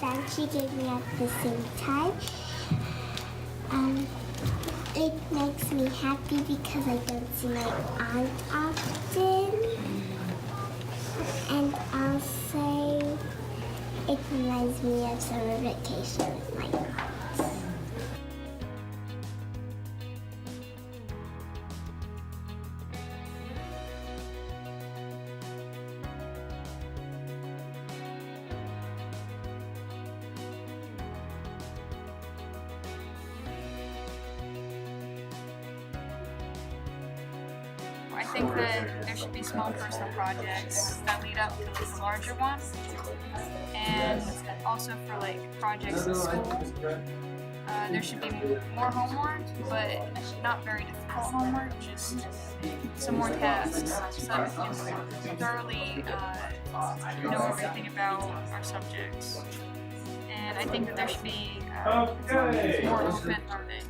that she gave me at the same time. It makes me happy because I don't see my aunt often. And also, it reminds me of summer vacation with my aunt. I think that there should be small personal projects that lead up to the larger one, and also for like projects in school, there should be more homework, but not very difficult homework, just some more tasks so that we can thoroughly know everything about our subjects. And I think that there should be more open learning.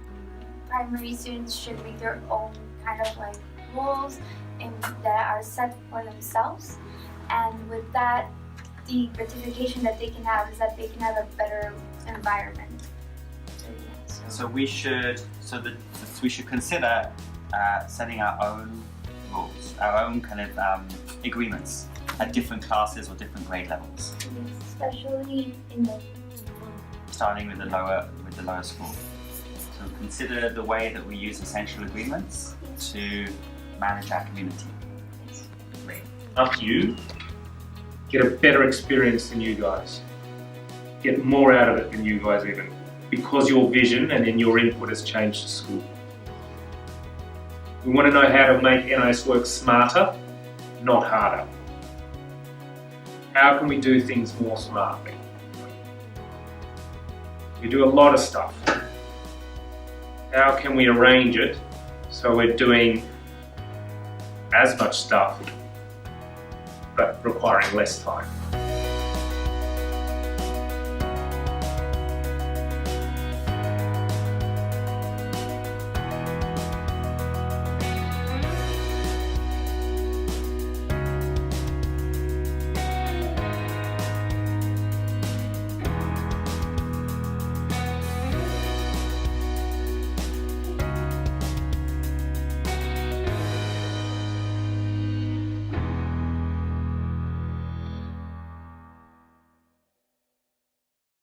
Primary students should make their own kind of like rules that are set for themselves, and with that, the gratification that they can have is that they can have a better environment. So we should consider setting our own rules, our own kind of agreements at different classes or different grade levels. Especially in the starting with the lower school. So consider the way that we use essential agreements to manage our community. Up to you, get a better experience than you guys. Get more out of it than you guys even, because your vision and then your input has changed the school. We want to know how to make NIS work smarter, not harder. How can we do things more smartly? We do a lot of stuff. How can we arrange it so we're doing as much stuff but requiring less time?